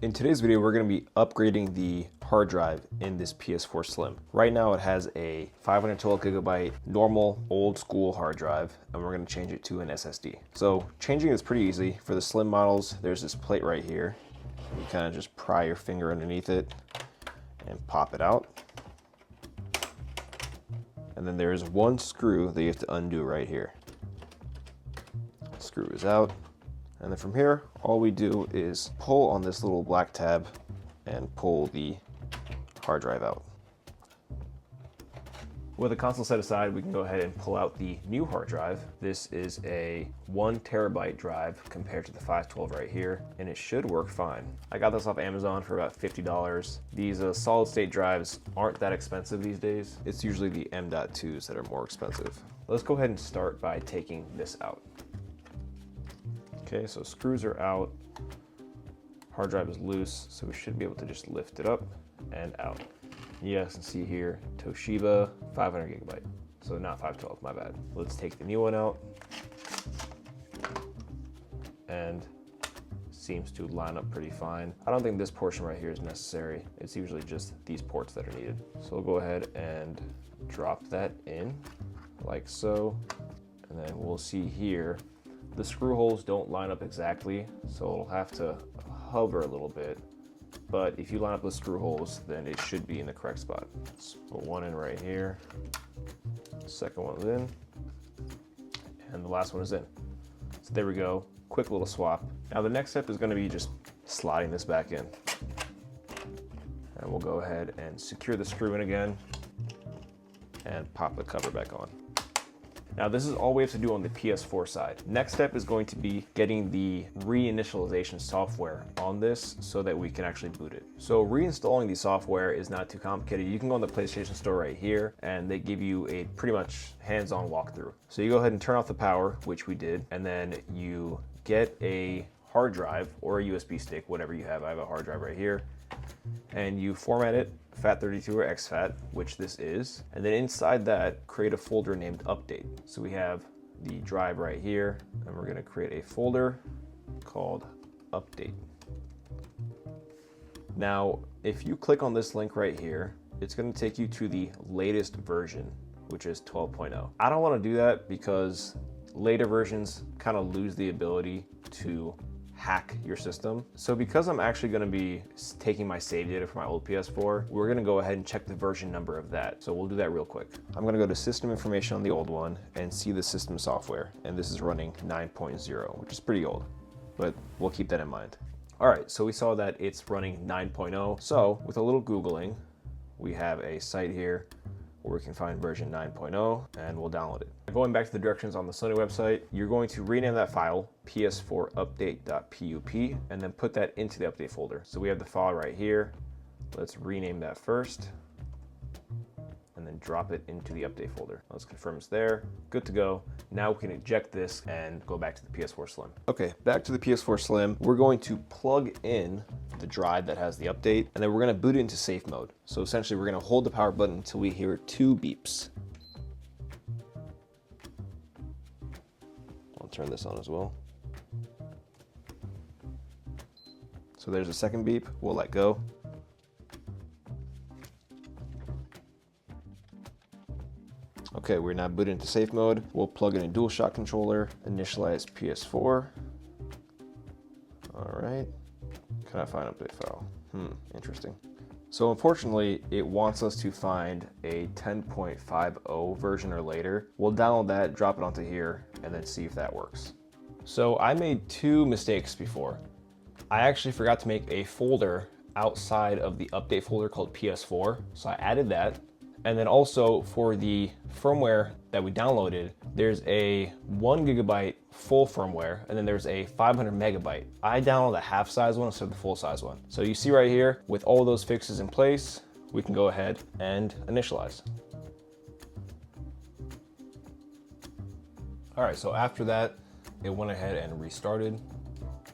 In today's video, we're going to be upgrading the hard drive in this PS4 Slim. Right now it has a 512 gigabyte normal old school hard drive, and we're going to change it to an SSD. So changing is pretty easy. For the Slim models, there's this plate right here. You kind of just pry your finger underneath it and pop it out. And then there's one screw that you have to undo right here. Screw is out. And then from here, all we do is pull on this little black tab and pull the hard drive out. With the console set aside, we can go ahead and pull out the new hard drive. This is a 1 terabyte drive compared to the 512 right here, and it should work fine. I got this off Amazon for about $50. These solid state drives aren't that expensive these days. It's usually the M.2s that are more expensive. Let's go ahead and start by taking this out. Okay, so screws are out, hard drive is loose, so we should be able to just lift it up and out. You guys can see here, Toshiba, 500 gigabyte. So not 512, my bad. Let's take the new one out. And seems to line up pretty fine. I don't think this portion right here is necessary. It's usually just these ports that are needed. So we'll go ahead and drop that in like so. And then we'll see here, the screw holes don't line up exactly, so it'll have to hover a little bit. But if you line up the screw holes, then it should be in the correct spot. Let's put one in right here. Second one's in. And the last one is in. So there we go. Quick little swap. Now the next step is going to be just sliding this back in. And we'll go ahead and secure the screw in again and pop the cover back on. Now this is all we have to do on the PS4 side. Next step is going to be getting the reinitialization software on this so that we can actually boot it. So reinstalling the software is not too complicated. You can go on the PlayStation Store right here and they give you a pretty much hands-on walkthrough. So you go ahead and turn off the power, which we did, and then you get a hard drive or a USB stick, whatever you have. I have a hard drive right here. And you format it, FAT32 or exFAT, which this is. And then inside that, create a folder named update. So we have the drive right here, and we're gonna create a folder called update. Now, if you click on this link right here, it's gonna take you to the latest version, which is 12.0. I don't wanna do that because later versions kind of lose the ability to hack your system. So because I'm actually going to be taking my save data from my old PS4, we're going to go ahead and check the version number of that. So we'll do that real quick. I'm going to go to system information on the old one and see the system software. And this is running 9.0, which is pretty old, but we'll keep that in mind. All right, so we saw that it's running 9.0. So with a little Googling, we have a site here where we can find version 9.0 and we'll download it. Going back to the directions on the Sony website, you're going to rename that file ps4 update.pup and then put that into the update folder. So we have the file right here. Let's rename that first and then drop it into the update folder. Let's confirm it's there. Good to go. Now we can eject this and go back to the PS4 Slim. Okay, back to the PS4 Slim. We're going to plug in the drive that has the update, and then we're gonna boot it into safe mode. So essentially we're gonna hold the power button until we hear 2 beeps. I'll turn this on as well. So there's a second beep, we'll let go. Okay, we're now booted into safe mode. We'll plug in a DualShock controller, initialize PS4. All right. Can I find update file? Interesting. So unfortunately, it wants us to find a 10.50 version or later. We'll download that, drop it onto here, and then see if that works. So I made 2 mistakes before. I actually forgot to make a folder outside of the update folder called PS4. So I added that. And then also for the firmware that we downloaded, there's a 1 gigabyte full firmware, and then there's a 500 megabyte. I downloaded the half size one instead of the full size one. So you see right here, with all those fixes in place, we can go ahead and initialize. All right, so after that, it went ahead and restarted,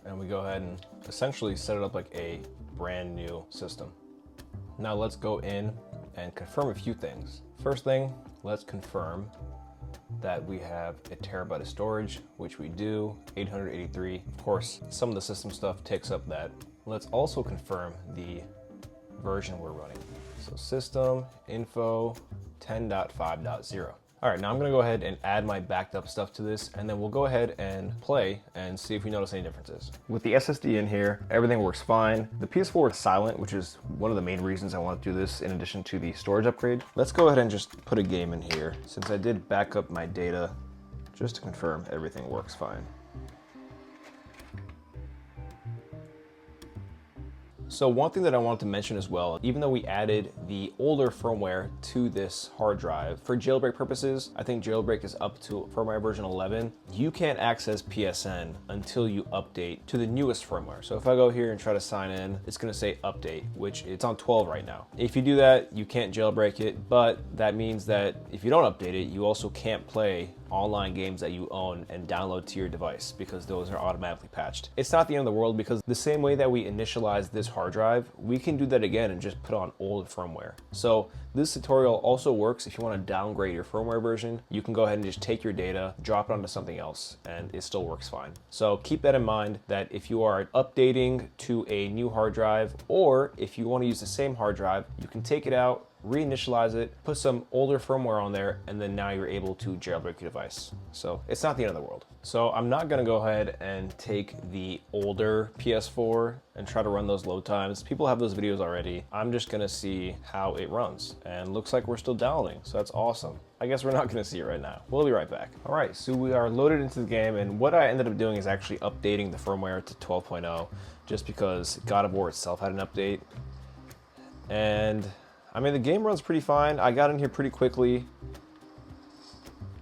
and we go ahead and essentially set it up like a brand new system. Now let's go in and confirm a few things. First thing, let's confirm that we have a terabyte of storage, which we do, 883. Of course, some of the system stuff takes up that Let's also confirm the version we're running. So system info 10.5.0. All right, now I'm gonna go ahead and add my backed up stuff to this, and then we'll go ahead and play and see if we notice any differences. With the SSD in here, everything works fine. The PS4 is silent, which is one of the main reasons I want to do this in addition to the storage upgrade. Let's go ahead and just put a game in here, since I did back up my data, just to confirm everything works fine. So one thing that I wanted to mention as well, even though we added the older firmware to this hard drive, for jailbreak purposes, I think jailbreak is up to firmware version 11. You can't access PSN until you update to the newest firmware. So if I go here and try to sign in, it's gonna say update, which it's on 12 right now. If you do that, you can't jailbreak it, but that means that if you don't update it, you also can't play online games that you own and download to your device, because those are automatically patched. It's not the end of the world, because the same way that we initialized this hard drive, we can do that again and just put on old firmware. So this tutorial also works if you want to downgrade your firmware version. You can go ahead and just take your data, drop it onto something else, and it still works fine. So keep that in mind, that if you are updating to a new hard drive, or if you want to use the same hard drive, you can take it out, reinitialize it, put some older firmware on there, and then now you're able to jailbreak your device. So it's not the end of the world. So I'm not gonna go ahead and take the older PS4 and try to run those load times. People have those videos already. I'm just gonna see how it runs, and looks like we're still downloading, so that's awesome. I guess we're not gonna see it right now. We'll be right back. All right, so we are loaded into the game, and what I ended up doing is actually updating the firmware to 12.0, just because God of War itself had an update. And I mean, the game runs pretty fine. I got in here pretty quickly.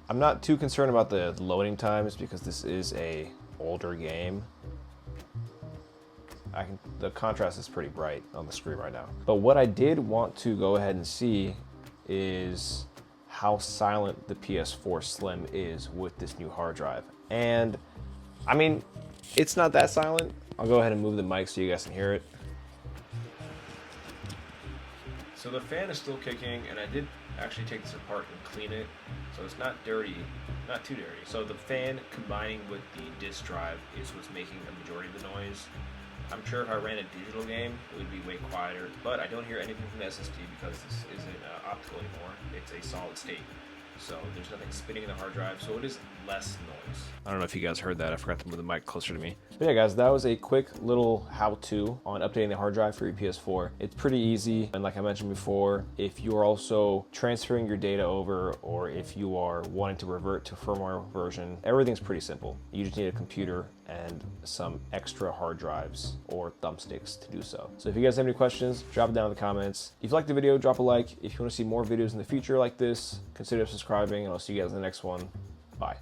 I'm not too concerned about the loading times, because this is a older game. The contrast is pretty bright on the screen right now. But what I did want to go ahead and see is how silent the PS4 Slim is with this new hard drive. And I mean, it's not that silent. I'll go ahead and move the mic so you guys can hear it. So the fan is still kicking, and I did actually take this apart and clean it, so it's not dirty, not too dirty. So the fan combining with the disk drive is what's making the majority of the noise. I'm sure if I ran a digital game, it would be way quieter, but I don't hear anything from the SSD because this isn't optical anymore. It's a solid state. So there's nothing spinning in the hard drive, so it is less noise. I don't know if you guys heard that. I forgot to move the mic closer to me. But yeah, guys, that was a quick little how-to on updating the hard drive for your PS4. It's pretty easy, and like I mentioned before, if you're also transferring your data over, or if you are wanting to revert to firmware version, everything's pretty simple. You just need a computer and some extra hard drives or thumbsticks to do so. So if you guys have any questions, drop it down in the comments. If you liked the video, drop a like. If you want to see more videos in the future like this, consider subscribing, and I'll see you guys in the next one. Bye.